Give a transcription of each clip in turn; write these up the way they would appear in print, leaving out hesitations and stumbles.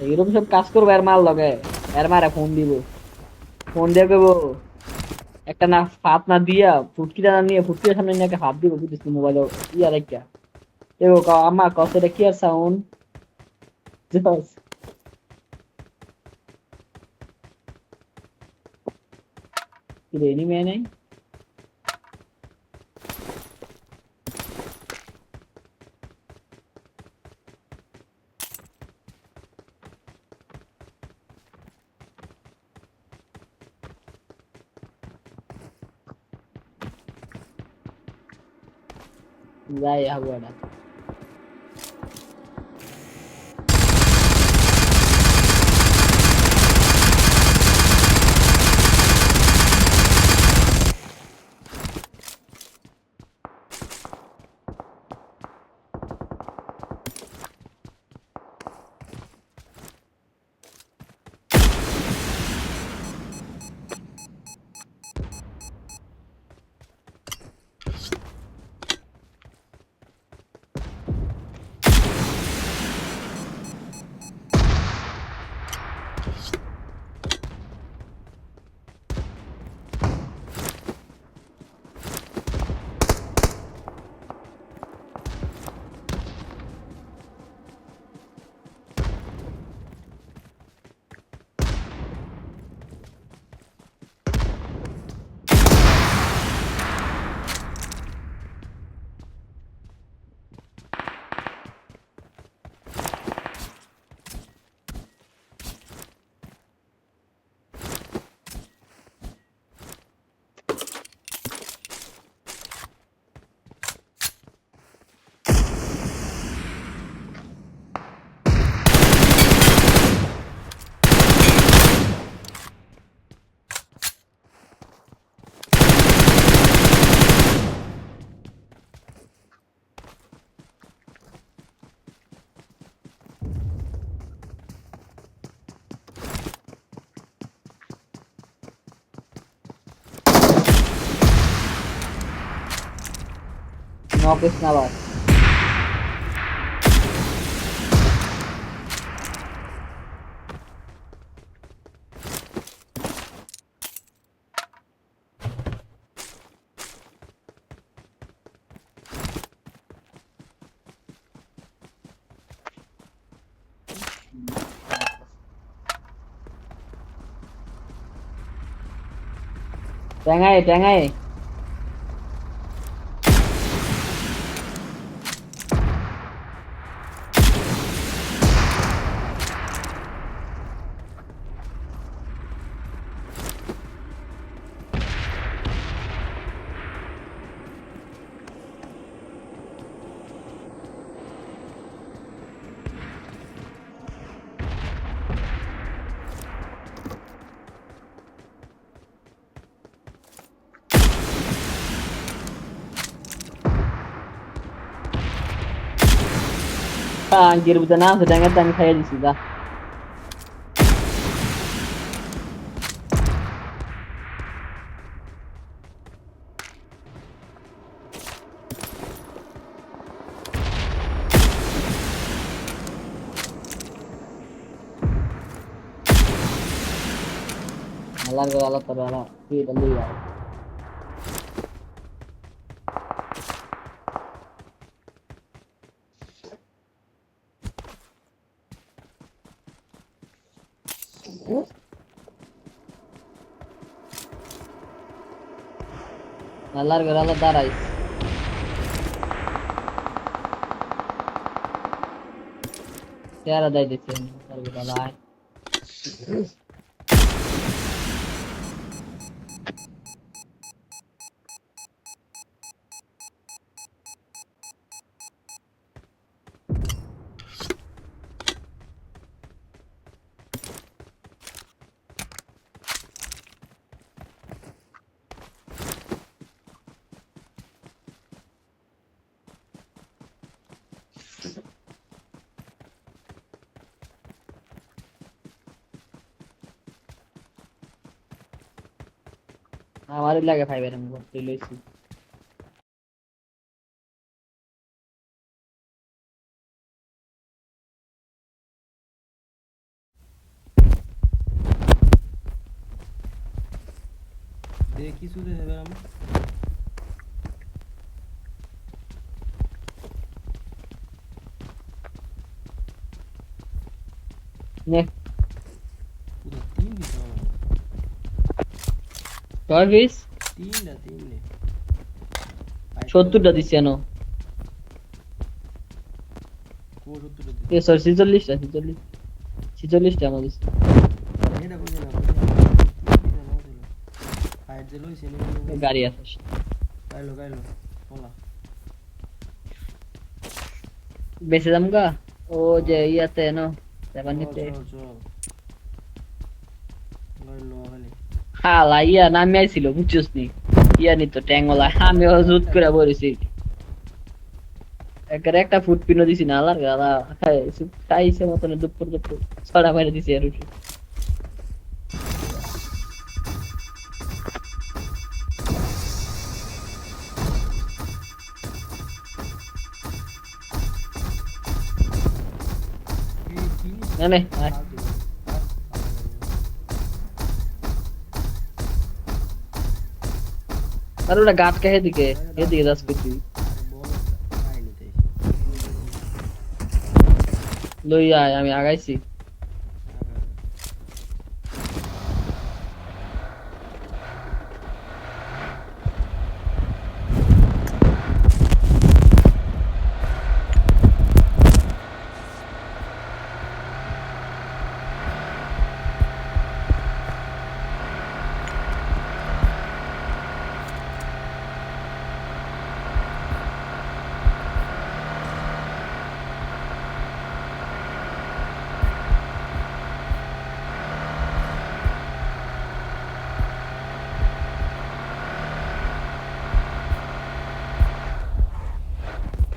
এরকম সব কাজ করবো এর মার লগে, এর মারে ফোন দিব, ফোন দিয়ে কইবো একটা না হাত না দিয়া ফুটকিটা না নিয়ে ফুটকির সামনে নিয়ে একটা হাত দিব বুঝছিস মোবাইল ইয়া রাখিয়া এগো আম্মা কসে এটা কি আর সাউন্ড কি রে এনিমে নাই যাই হবো এটা নকিস না আবার ট্যাঙায় ট্যাঙায় আঙ্গির ভিতরে না আছে ট্যাঙাতে আমি খাইয়ে দিছি যা আল্লাহর ঘরে আল্লাহ তোর আল্লাহ তুই এটা লই আয় আল্লাহর ঘরে আল্লাহ দাঁড়াইস চেহারা দেয় দিচ্ছে আল্লাহর ঘরে আল্লাহ আয়। আমারই লাগে ফাইবার আমি ভর্তি লইছি কিছু দেখে বেরাম নে পুরো তিন দিছে আমার ছয় পিস তিনটা তিনটে 70টা দিছি এনো কোন 70টা দিছে এ সরি 46টা 46টা আমার দিছি এটা কইছে না ফাইট দিল সেনে গাড়ি আছে গাইলো বলা বেঁচে যাম গা ও যে ইয়াতে নো সেবানিতে চল গাইলো খালি হালা ইয়া নামে আইছিল বুঝছস নি ইয়া নি তো ট্যাঙ্গলা আমি জুত করে বলেছি একবারে একটা ফুট পিনো দিছি না আলার গালা খাইছে মতন দুপুর ছড়া মেরে দিছি আর উঠে এই জিনিস না নে আয়। আর ওটা গাট কে এদিকে যাস করছি লই আয় আমি আগাইছি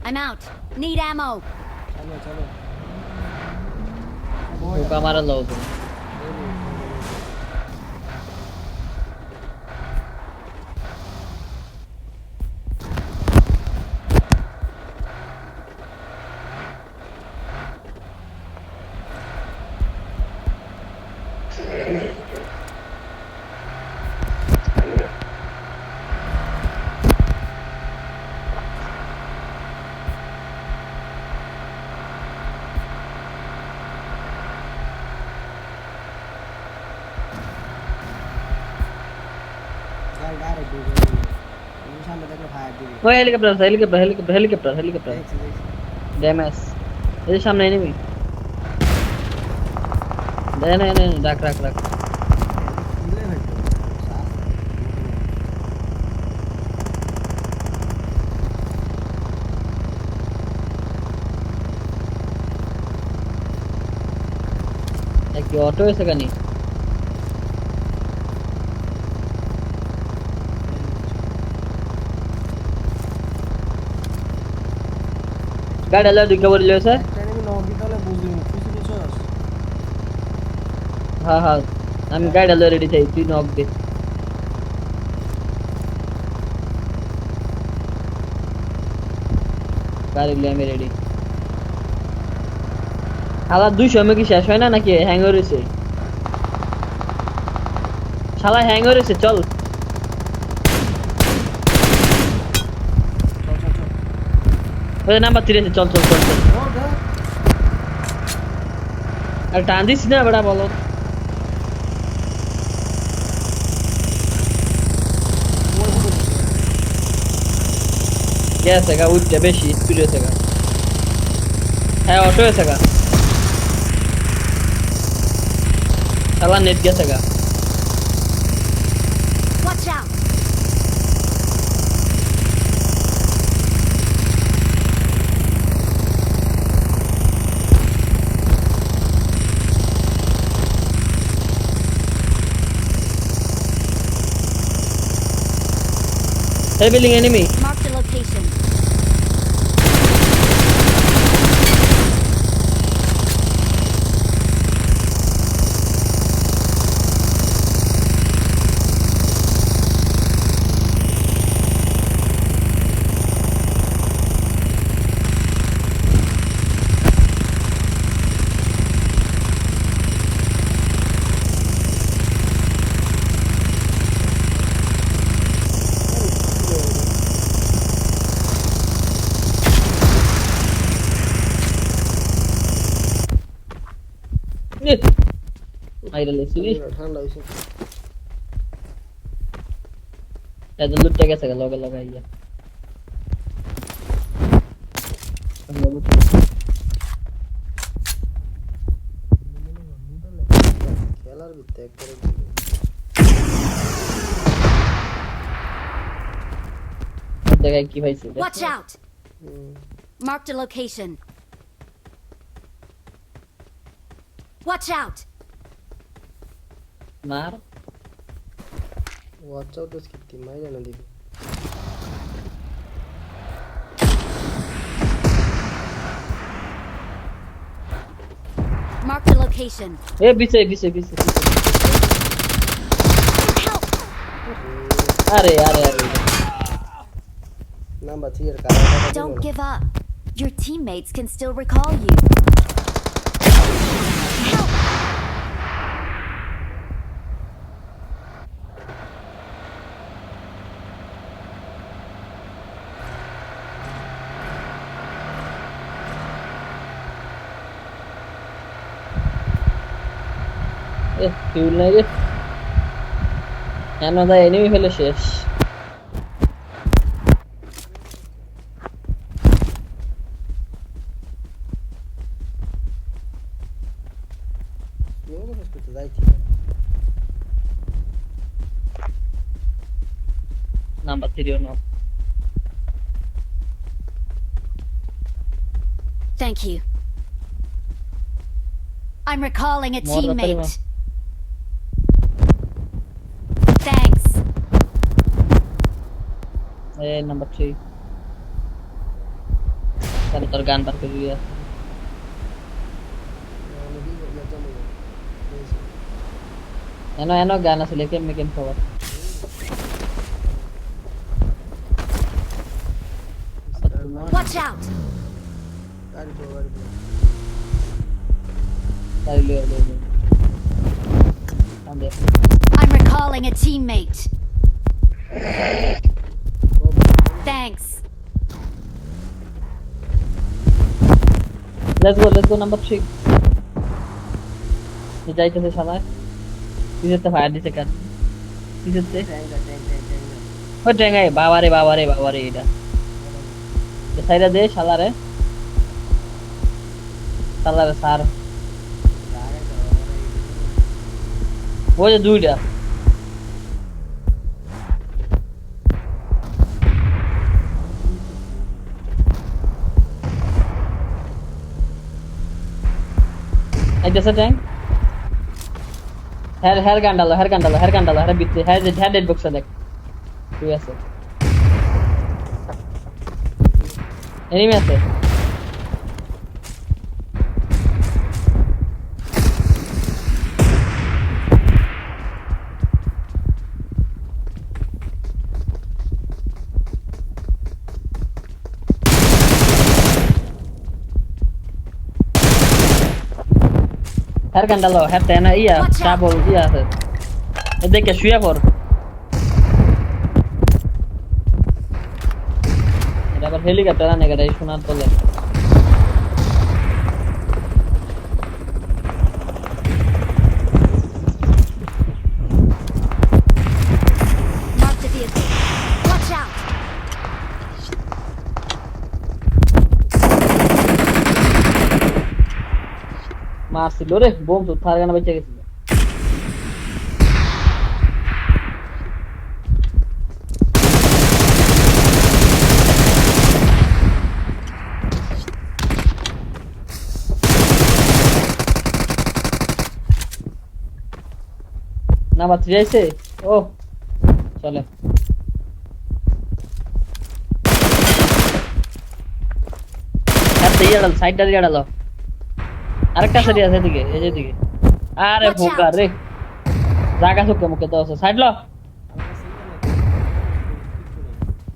I'm out. Need ammo. চলো ঢোকা মারা লোক গাড়ি ডাইরেক্ট ঢুকে তুমি সামনে দেখলে ফায়ার দিবি ওই হেলিকপ্টার দেখছি ড্যামেজ এই যে সামনে এনিমি দেখ না রাখ কিলে হইতো সাস এক অটো এসে কানি গাড়ি আলো দিকে বলি লো স্যার একটা এনিমি নক দিতে হলে বুঝবি কিছু হ্যাঁ আমি গাড়ি আলো রেডি থাই তুই নক দে গাড়ি লিয়ে আমি রেডি শালা 200 এমএ কি শেষ হয় না নাকি হ্যাং হয়ে রয়েছে শালা হ্যাং হয়ে রয়েছে চল ওই নাম্বার 3 আছে চল আর টান দিস না বড়া বলো গেছে গা উঠতে বেশি স্পিড হয়েছে গা হ্যাঁ অটো হয়েছে গা শালা নেট গেছে গা Watch out. Hey, building enemy. Marked a location. মাইরা লেছি ঠান্ডা হয়েছে এত লুটে গেছে লগে লগে আইয়া খেলার ভিত্তি একবারে দেখাই কি হয়েছে Watch out! Marked a location. Watch out! মার ওয়াচ আউট স্কিপ মাইরা না দিবি Marked a location. এ বিছে বিছে বিছে Help! আরে আরে আরে নাম্বার 3 এর কারণটা Don't give up. Your teammates can still recall you. Help! A fuel নাই রে কেন দা এনিমি ফেলে শেষ কেউ না করতে যাইছি নাম্বার 3 ও না Thank you. I'm recalling a More than teammate. Thanks. A number 3 তাহলে তোর গান বার করে দিয়া এনো এনো গান আছে লেকে মেকেন খবর Watch out! গাড়ি তো তাই লিও লিও আন্দে I'm recalling a teammate. Thanks. let's go number 3 যে যাইতেছে শালা কিসেতে ফায়ার দিছে কাট কিসেতে ও টেঙ্গাই বাবারে বাবারে বাবারে এটা সাইরা দে শালারে শালারে সার ওই যে দুইটা আইতেছে ট্যাঙ্ক হেয়ার গান্ডালো হেয়ার বিচ্ছে হেয়ার ডেড বক্সে দেখ ঠিক আছে এনিমি আছে হেয়ার গান্ডালো হেয়ার তেনা ইয়া ডাবল ইয়া আছে এদিকে শুয়ে পড় এটা আবার হেলিকপ্টার আনে গেছে সোনার তলে Mark the vehicle. Watch out! মারছিল রে বোম তো থার গানা বেঁচে গেছিল না বাতি যাইছে ও চলে সাইডটা দিয়ে আড়ালো আরেকটা সাইড আছে এদিকে এই যে এদিকে আরে ফোকা রে জায়গা সুকে মুখে তো আছে সাইড ল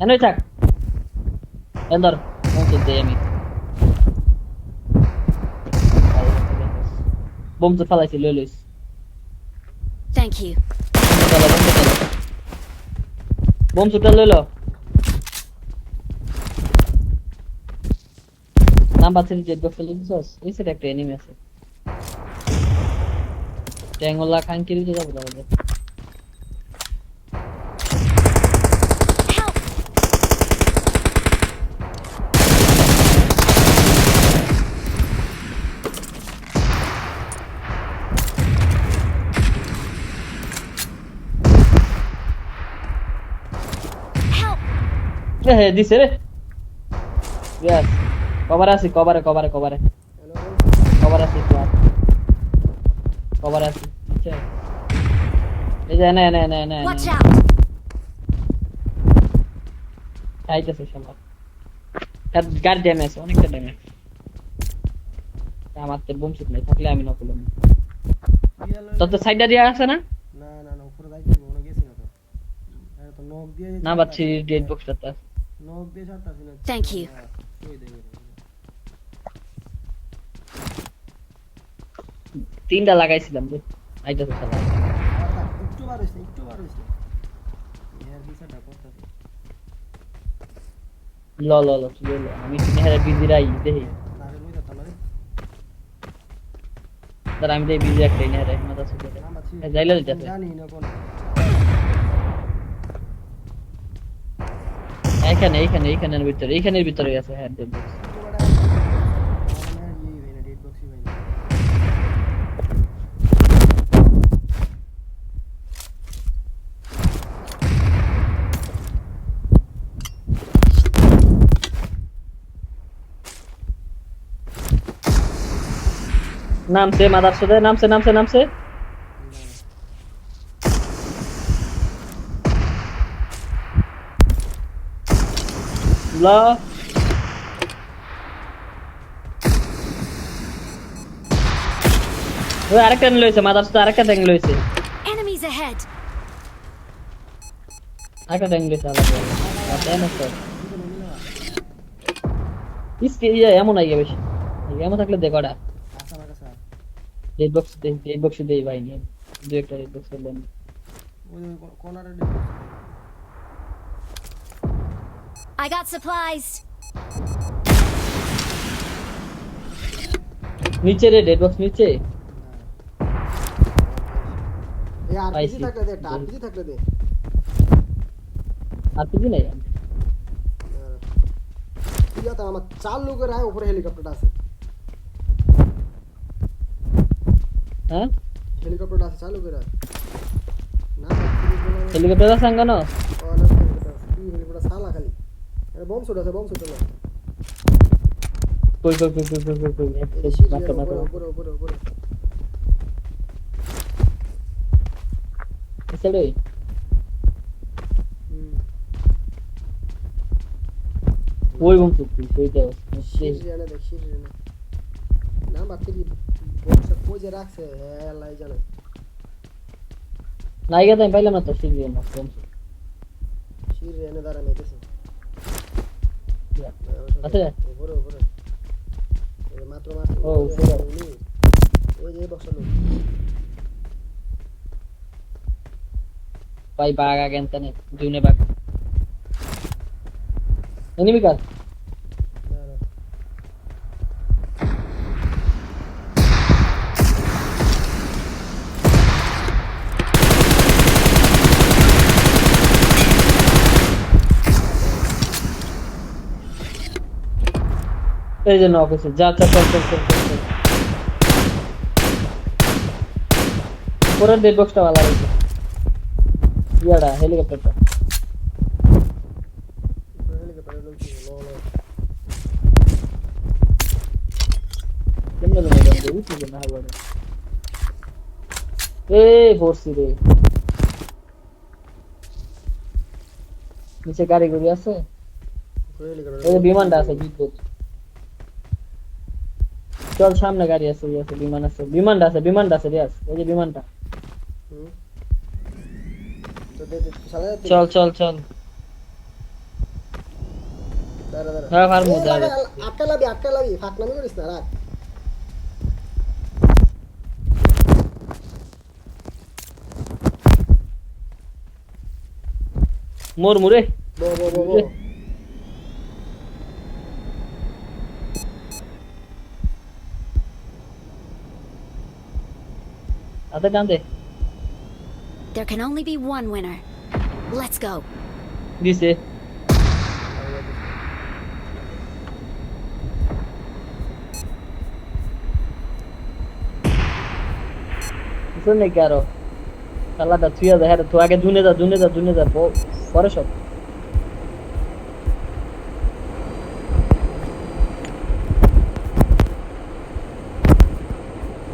এনই থাক এন্দর পৌঁছে দেই আমি বোম তো ফালাইছি লই লইস Thank you. বোম সুটা লই লো নাম বাতিল জেট বক্স লই দিছস এই সাইড একটা এনিমি আছে ট্যাঙ্গলা খাঙ্কি দিতে যাবো তাহলে। Help! Help! হ্যাঁ দিছে রে। ইয়াস কভার আছি, কভারে কভারে কভারে কেন কভার আছি, কভার আছি। আচ্ছা এই যে না না না না Watch out! খাইতেছে শালা। তার গাড়ি ড্যামেজ, অনেকটা ড্যামেজ। আমার তো বোম শুট নাই, থাকলে আমি নকলাম। তোর তো সাইডটা দিয়ে আছে না? না না না উপরে যাইতে হবে ওখানে গেছি না তো আরে তো নক দিয়ে না বাচ্চি ডেড বক্সটা। নক দিয়ে ছাড়তাছি না Thank you. কই দেবে তিনটা লাগাইছিলাম যে আইতাছে শালা। একটু বার হইছে ইয়ার বিচারটা করতেছি ল ল ল তুই ল, আমি নেহারে বিজি রাই দেই। তারে লই যেতাম রে তার আমি দেই বিজি একটা নেহারে মাথা সুতে। নাম্বার যাইলে দিতেছে জানি না কোন এইখানে এইখানে এইখানের ভিতরে, এইখানের ভিতরে আছে। হ্যাঁ ডেড বক্স। একটু বড় আমার এই ভেনে ডেড বক্সই ভাই নামছে মাদার সুতে, নামছে নামছে নামছে। ল ওই আরেকটা লইছে মাদার সুতে, আরেকটা ট্যাঙ্ক লইছে, Enemies ahead! আরেকটা ট্যাঙ্ক লইছে আলাদা আলাদা এমন তো ইসকে ইয়া এমন আইয়া বেশি এমন থাকলে দেখোটা আচ্ছা আমার কাছে ডেড বক্স দেই ভাই নিয়ে দুই একটা ডেড বক্স দেন। ওই কোনারে dead box I got supplies! নিচে রে ডেড বক্স নিচে। এই আরপিজি পাইছি। থাকলে দে আরপিজি থাকলে দে আর কিছু নাই। ঠিক আছে আমার চার লোকের আয় উপরে হেলিকপ্টারটা আছে হ্যাঁ হেলিকপ্টারটা আছে চার লোকের আয় না হেলিকপ্টার আছে আঙ্গানো। হেলিকপ্টার সালা খালি বম ছোট আছে বম ছোট না কই কই কই কই কই কই কই মাত্র মাত্র উপরে উপরে উপরে চলে। ওই বম তুই কই দাও শিরিয়ানে দেখ শিরিয়ানে না বাকি বক্স কোজে রাখছে আল্লাহ জানে নাই গেছে আমি পাইলাম না তো সিরিয়াল না বম। শিরিয়ানে দাঁড়া মেতেছে আছে উপরে উপরে এই মাত্র মাত্র ও উপরে এই যে বক্স লোক ভাই বাগ আগেন তনে জুনে বাগ এনিমি কার এই যে অফিসে যা চল চল চল চল চল পরের ডেড বক্সটা ভালো লাগছে ইয়াডা হেলিকপ্টারটা হেলিকপ্টার লোক লো লো কেমনে লোক বন্ধ উঠি না হবে এ ফোর্সি রে নিচে গাড়ি গুড়ি আছে। এই যে বিমানটা আছে বিদ্যুৎ। চল সামনে গাড়ি আছে আছে বিমান আছে বিমানটা আছে রিয়াজ এই যে বিমানটা। তো দে সালা চল চল চল দাঁড়া দাঁড়া হ্যাঁ ফার্মু দাঁড়া আটকা লাবি ফাঁক নামি করিস না রাখ মোর মুরে বো বো বো বো আতে টান দে There can only be one winner. Let's go. দিছে শুনে কি আরো শালাটা তুই যা হ্যাঁ তুই আগে জুনে যা পরে সব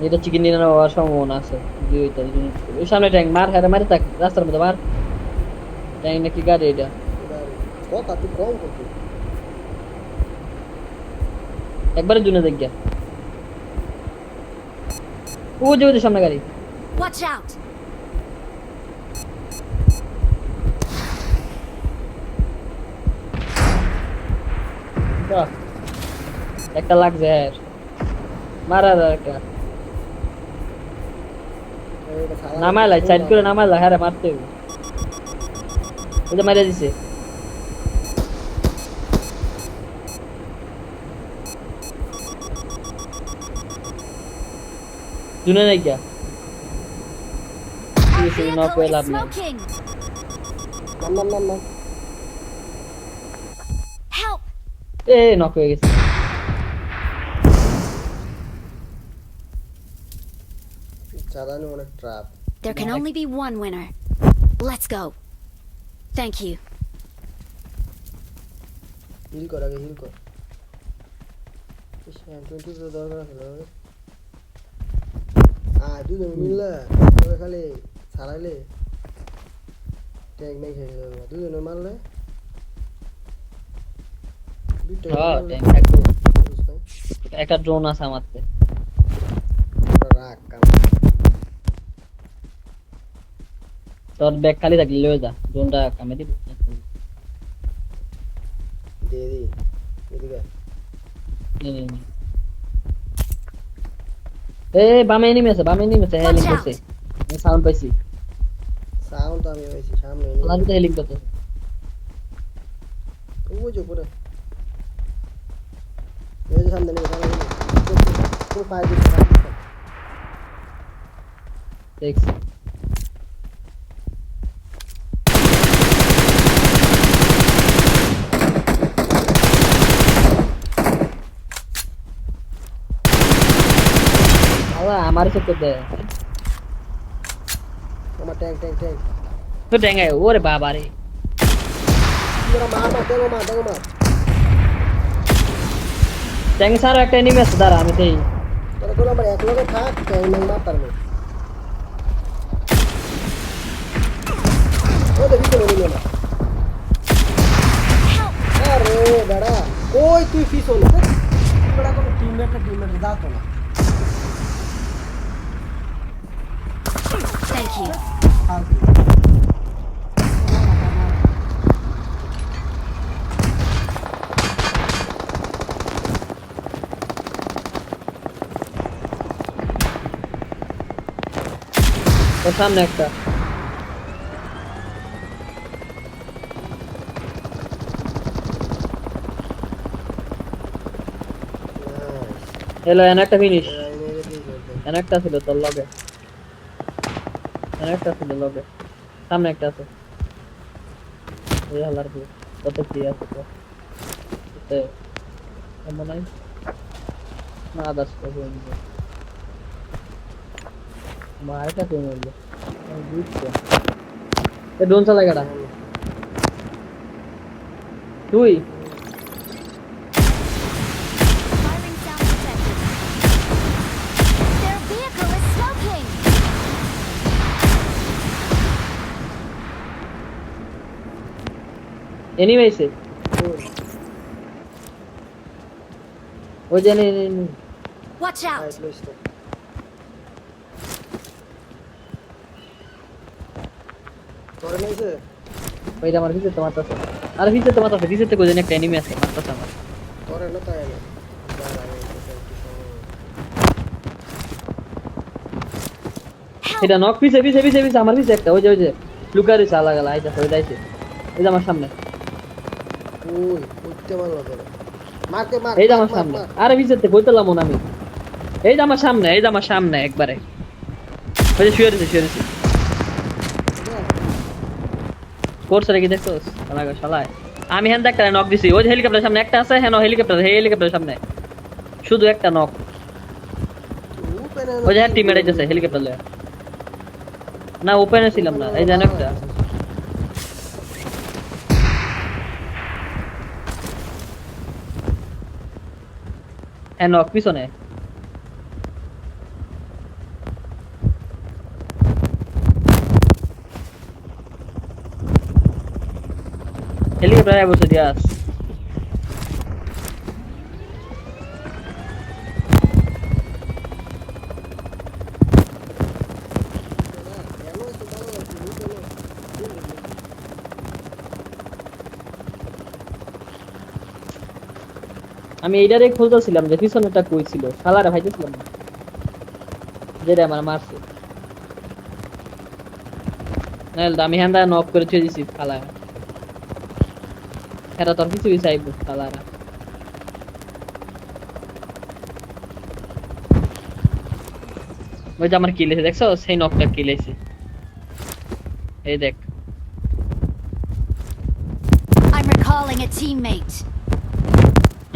এটা চিকেন নিয়ে নেওয়ার সম্ভাবনা আছে দুইটা ওই সামনে ট্যাঙ্ক মার হ্যাঁ মারি থাক রাস্তার মধ্যে মার ট্যাঙ্ক নাকি গাড়ি এটা কথা তুই কম করবি একবারে জুনে দেখ গিয়া ওই যে সামনে গাড়ি Watch out. বাহ, একটা লাগছে হ্যাঁ মারা একটা নামাইলা সাইড করে নামাইলা হ্যাঁ মারতে হবে ওই যে মারা দিছে জুনে নাই গিয়া Our Yes, you're not vehicle well is up, man. smoking. নাম Help. এ নক হয়ে গেছে চালানো অনেক trap There can only be one winner. Let's go. Thank you. হিল কর আগে হিল কর ইস M20 তো দরকার আছে না দুজন মিললে তোকে খালি ছাড়াইলে ট্যাঙ্ক নাই খেয়ে যাবে দুজনে মারলে দুইটা হ্যাঁ মারলে ট্যাঙ্ক থাকবো বুঝছ নাই? একটা ড্রোন আছে আমারতে ওরা রাগ কাম তোর ব্যাগ খালি থাকলে লয়ে যা ড্রোনটা কামে দিব দিয়ে দি এদিকে এ বামে এনিমি আছে Watch হেলিং out. করছে আমি সাউন্ড পাইছি সাউন্ড তো আমি পাইছি সামনে লাগুতে হেলিং করতে ওই যে উপরে এই যে সামনে নেই সামনে তোর পায়ে দিছে দেখছি আল্লাহ আমার সাথে দে আমার ট্যাঙ্ক তো ডেঙ্গায় ওরে বাবা রে তোরা মার মার ট্যাঙ্ক সারা একটা এনিমি আছে দাঁড়া আমি দেই তোরা তোরা আমার এক লগে থাক ট্যাঙ্ক নাই মার পারবে ও দেখি তো নিল না Help. আরে বেড়া কই তুই ফিস হলো বেড়া কোনো টিমমেট দাও তো না Thank you. ওর সামনে একটা এলো এন একটা ফিনিশ এন একটা ছিল তোর লগে এন একটা ছিল লগে সামনে একটা আছে ওই হালার দিয়ে কত কি আছে তো এতে এমন নাই না আদার্স করে নিবে মারটা কোন হলো আমি বুঝছি এ ডোন চালা গাড়া তুই Firing sound detected. Their vehicle is smoking. Anyways ওই যে নে Watch out. তোরা নাইছে ওইটা আমার ভিতরে তোমার কাছে আর ভিতরে তোমার কাছে ভিতরে কোই একটা এনিমি আছে মারতাছ আমার তোরা না তাই না এটা নক পিছে আমার পিছে একটা ওই যে লুকারি চালা গেল আইতা হয়ে যাইছে এই যে আমার সামনে ওই উঠতে মারলো তোরা মারতে মার এই যে আমার সামনে আরে ভিতরে কইতালাম আমি এই যে আমার সামনে একবারে ওই যে শুয়ে রয়েছে কোর্স রেখে দেখছোস শালায় আমি হ্যাঁ একটা নক দিছি ওই হেলিকপ্টারের সামনে একটা আছে হ্যাঁ হেলিকপ্টারের সামনে শুধু একটা নক ওপেনে ওই যে টিমমেট আইতেছে হেলিকপ্টার লয়ে না ওপেনে ছিলাম না এই জানো একটা হ্যাঁ নক পিছনে হেলিকপ্টারে বসে দিয়াস আমি এইটারে খুঁজতেছিলাম যে পিছনেটা কই ছিল শালারে ভাইতেছিলাম না যেটা আমার মারছে নাহলে তো আমি হ্যান্ডা নক করে ছুঁয়ে দিছি শালা এরা তোর কিছু চাইবো শালারা ওই যে আমার কিল এসে দেখছো সেই নকটা কিল এসে এই দেখ I'm recalling a teammate.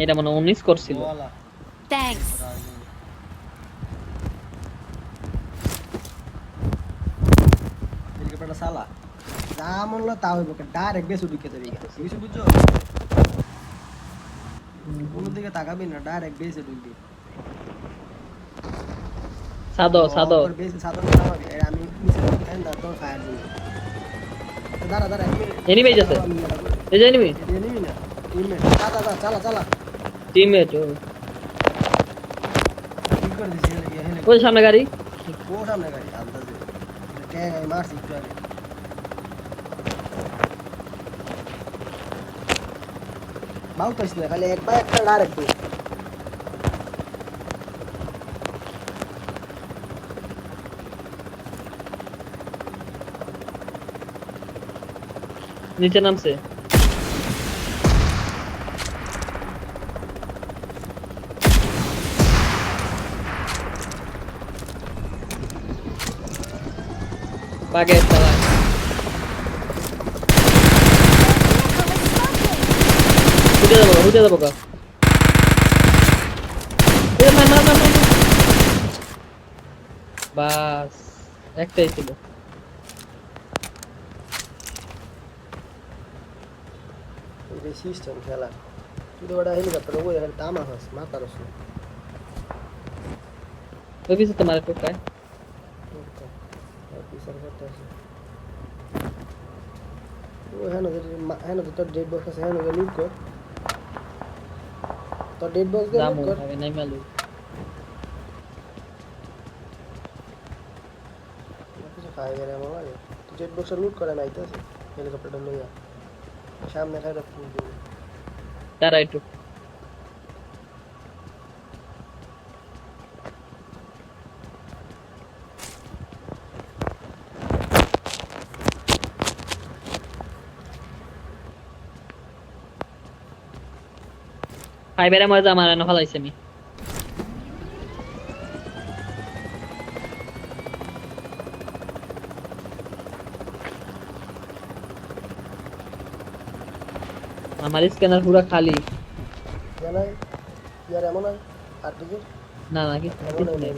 এটা মনে 19 করছিল ওয়ালা Thanks. হেলিকপ্টারটা সালা যা মনলো তা হইব ডাইরেক্ট বেসু দিকে চলে গেছে কিছু বুঝছো কোনো দিকে তাকাবি না ডাইরেক্ট বেসে ঢুকবি সাদো বেসে সাদো না হবে আমি নিচে ফ্যান দাও তো ফায়ার দিই দাঁড়া এনিমি যাচ্ছে এই যে এনিমি এনিমি না টিমমেট চালা টিমমেট ঠিক করে দিছি হেলে ওই সামনে গাড়ি ও সামনে গাড়ি আন্দাজে ট্যাগ আমি মারছি একটু আগে মাউট আসলে খালি একবার একটা ডাইরেক্ট দিই নিচে নামছে পাগে চালা উঠে যাবো কা মার বাস একটাই ছিল এই সিস্টেম খেলা তুই ওটা হেলিকপ্টার ওই এখানে তামা হাস মাথার রসুন ওই পিছে তো মারে টোকায় পিছার করতে আছে ও হ্যাঁ তোর ডেড বক্স আছে হ্যাঁ লুট কর তোর ডেড বক্স দিয়ে জামু লুট কর আগে নাই মালু কিছু খাই গেলে আমার লাগে তুই ডেড বক্স লুট করে নাই তো হেলিকপ্টারটা লইয়া সামনে খাইটা ফুল দিবি তারা একটু ফাইবারে মজা আমার না ফলাইছে আমি আমার স্ক্যানার পুরো খালি জানাই ইয়ার এমন হয় আর দিকে না কি এমন নেই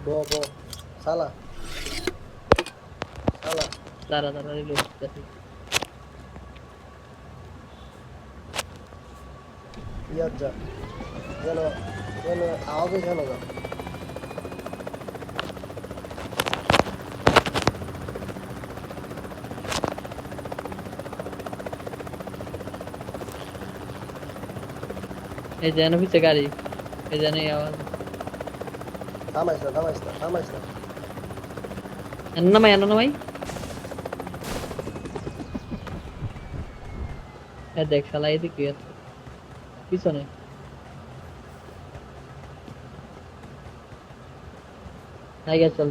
ব সালা দাঁড়া রিলোড করতেছি ইয়ার যা যেন আওয়াজে যেন যা এই যেন পিছে গাড়ি এই যেন আওয়াজ থামাইস না নামাই দেখ শালা এদিকে আছে পিছনে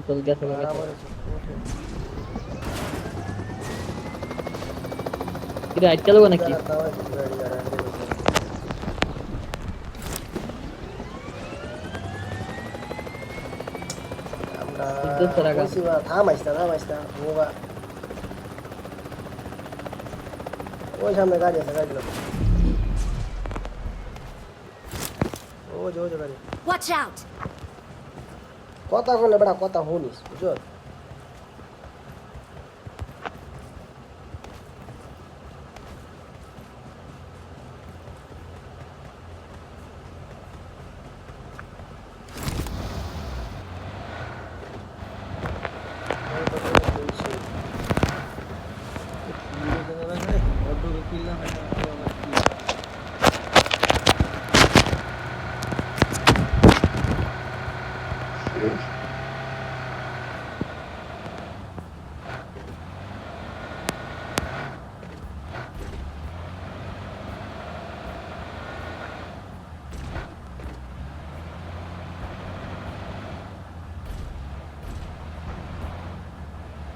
চল গেছে কিরে আইটা লোক নাকি ইজ্জত ছাড়া কাজ। কইছি বা থামাইস না বাবা ওই সামনে গাড়ি আছে গাড়ি লোক ও যে গাড়ি Watch out! কথা বলে বেটা কথা শুনিস বুঝছো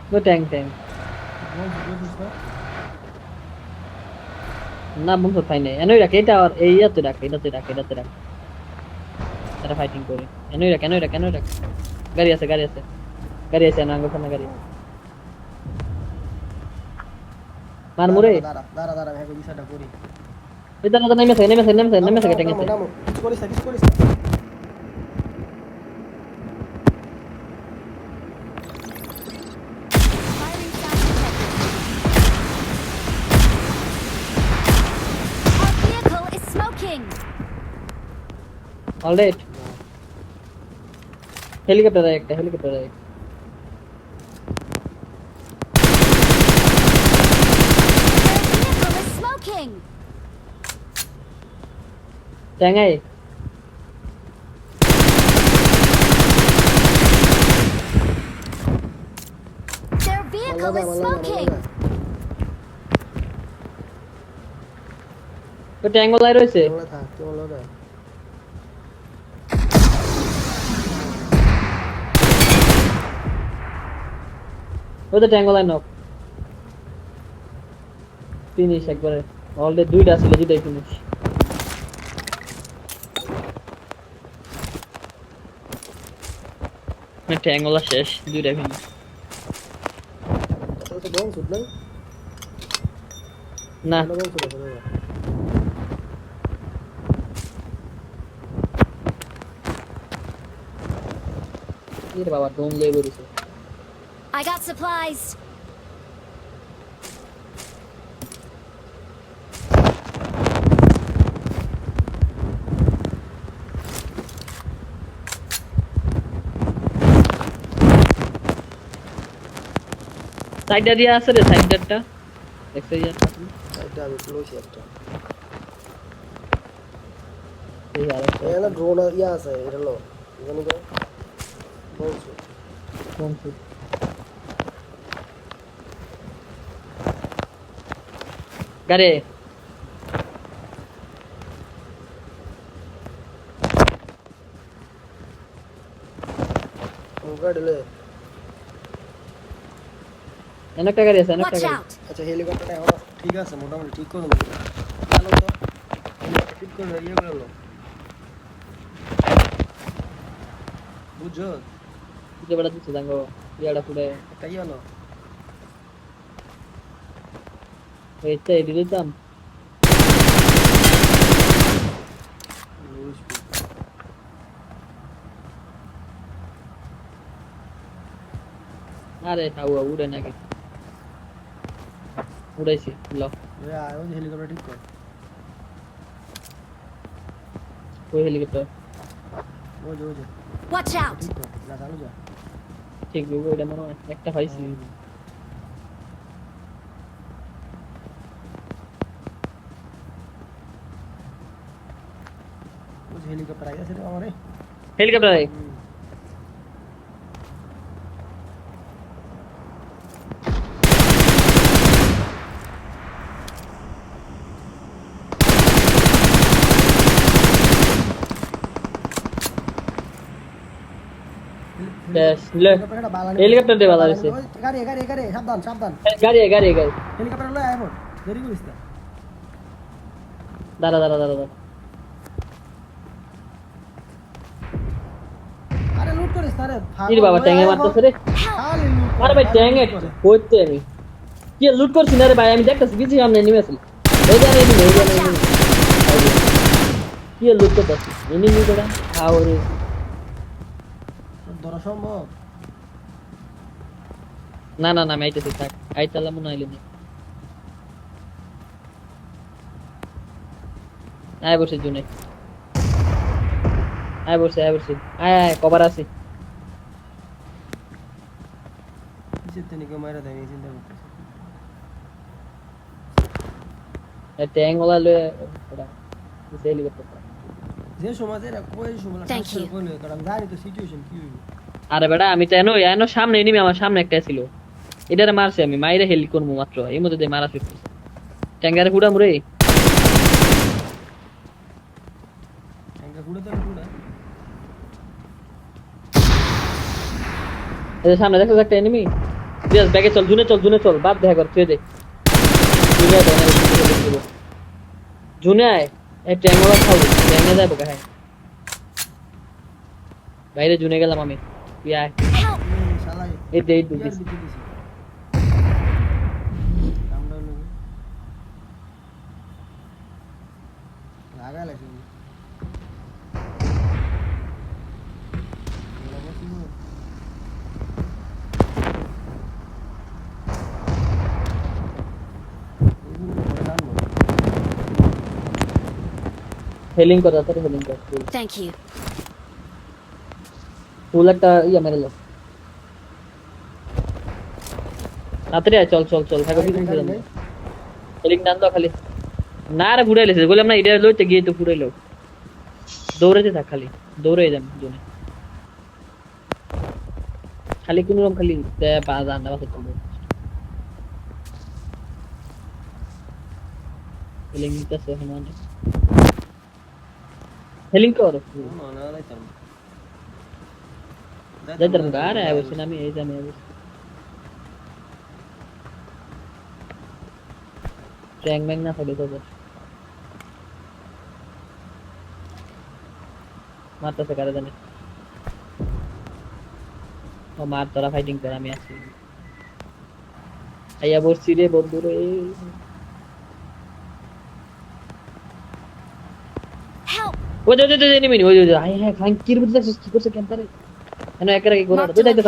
ও ট্যাঙ্ক না বন্ধু পাই নাই এনই রাখ এটা আর এই ইয়াতে রাখ এটাতে রাখ এটা ফাইটিং করে এনই রাখ গাড়ি আছে না আঙ্গুল সামনে গাড়ি মার মুরে দাঁড়া ভাই বিষয়টা করি এটা না নেমেছে ট্যাঙ্ক আছে নামো কিছু করিস না Firing sound detected. Our vehicle is smoking. Alright helicopter একটা Their vehicle is smoking. ট্যাঙ্গাই Their vehicle is smoking. তো ট্যাঙ্ক লাই রয়েছে থাক কেমন লাগে ওই তো ট্যাঙ্ক লাই নক ফিনিশ একবারে অলরেডি দুইটা ছিল দুইটাই ফিনিশ ট্যাঙ্ক শেষ দুইটা ফিনিশ তো বং সুট নাই না বং সুট আছে এর বাবা ডোন লেগে দিছে I got supplies. সাইডটা দিয়ে আছে রে সাইডটা দেখতে যা এটা আমি ক্লোজ একটা এই আরেকটা এখানে ড্রোন ইয়া আছে এটা লো জানি তো বং সুট কোন ফুট গাড়ি গাড়িলে একটা গাড়ি আছে একটা Watch গাড়ি out! আচ্ছা হেলিকপ্টারটা এখন ঠিক আছে মোটামুটি ঠিক করে দেবো চালো তো ঠিক করে ইয়ে করে লো বুঝছো যে বড় দিছে জাঙ্গো ইয়াডা পুরে একটা ইয়ে লো এইটা এডি দিতাম আরে হাওয়া উড়ে নাকি উড়াইছি ল ওই হেলিকপ্টার ঠিক কর ওই হেলিকপ্টার ওই যে Watch out! ঠিক কর না চালু যা ঠিক বিবো এটা মনে হয় একটা পাইছি ওই যে হেলিকপ্টার আইছে রে আমারে হেলিকপ্টার হেলিকপ্টার দিয়ে বাধা দিছে গাড়ি সাবধান গাড়ি হেলিকপ্টার লয় আইবো দেরি করিস না দাঁড়া আরে লুট করিস তারে ইরে বাবা ট্যাঙ্গে মারতেছে রে আরে ভাই ট্যাঙ্গে কইতে আমি কি লুট করছি না রে ভাই আমি দেখতেছি কিছু সামনে নেমে আসি এই জানে কি লুট করতেছি এনিমি করে আও রে ধরা সম্ভব না না না আমি আইতেছি থাক আইতালা মনে হইলো না আয় বসে জুনে আয় বসে আয় কভার আছে কিসের তেনে কেউ মারা দেয় চিন্তা করতেছি ট্যাঙ্ক ওলা লয়ে ওটা সেলি করতে যে সমাজে কই সময় Thank you. বলে কারণ জানি তো সিচুয়েশন কি হইবে আরে বেটা আমি তো এনো সামনে এনিমি আমার সামনে একটা ছিল এটারে মারছে আমি মাইরে হেলি করবো মাত্র এই মধ্যে দিয়ে মারা শুরু করছে ট্যাঙ্গারে হুড়া মুড়ে এঙ্গা গুড়ে তো গুড়া এই সামনে দেখো একটা এনিমি জিয়াস ব্যাগে চল জুনে চল বাদ দেখা কর তুই দে জুনে আয় এই ট্যাঙ্গলা খাও ট্যাঙ্গে যাবো হ্যাঁ বাইরে জুনে গেলাম আমি তুই আয় Help! শালাই এই দে ইয়ার দিতে দিছি আমরা লোক লাগা লাগছে হেলিং কর তাড়াতাড়ি হেলিং কর Thank you. ফুল একটা ইয়া মেরে লো তাড়াতাড়ি আয় চল থাকো কিছু হেলিং ডান দাও খালি না রে ঘুরে এলেছে বললাম না এটা লইতে গিয়ে তো ঘুরে লো দৌড়াতে থাক খালি দৌড়ে যান জোনে খালি কোন রকম খালি পা জানা বাসা চলবে হেলিং নিতেছে এখন হেলিং কর যাইতাম গাড়ি আয় বসে আমি এই জানি ট্যাঙ্ক ম্যাং না থাকে তো মারতেছে কারে জানে ও মার তোরা ফাইটিং কর আমি আছি আইয়া বসছি রে বন্ধু রে Help! ওই যে এনিমি ওই আই হ্যাঁ খান কির বুঝতে কি করছে ক্যাম্পারে এনে একারে কি গোনা তুই যাইতে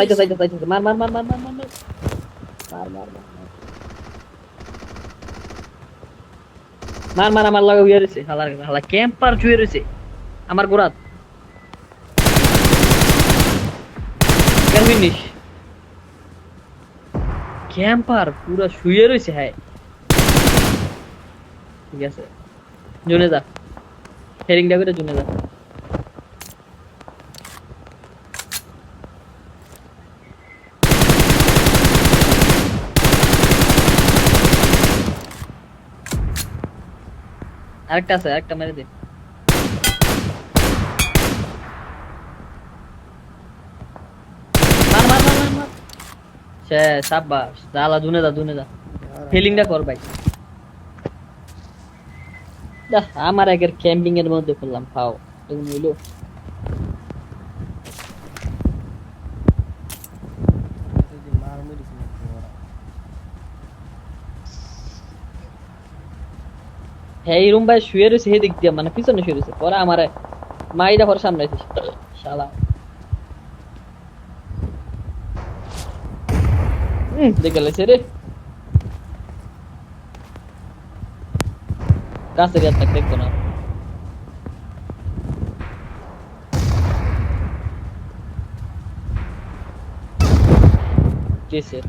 মার আমার লাগা হইয়া রইছে হালা ক্যাম্পার শুয়ে রইছে আমার গোরাত কেন ফিনিশ ক্যাম্পার পুরো শুয়ে রইছে হ্যাঁ ঠিক আছে জুনে যা হেরিংটা করে জুনে যা আরেকটা আছে আরেকটা মেরে দে মার সে সাব্বাস জালা জুনে যা ফিলিংটা কর ভাই আমার আগের ক্যাম্পিং এর মধ্যে করলাম খাও এগুলো হইলো হ্যাঁ এই রুম ভাই শুয়ে রয়েছে হে দিক দিয়ে মানে পিছনে শুয়ে রয়েছে পরে আমার মাইদা পরে সামনে আছিস শালা দেখে লেছে রে কাছে গিয়ে তাক দেখতো না কেসে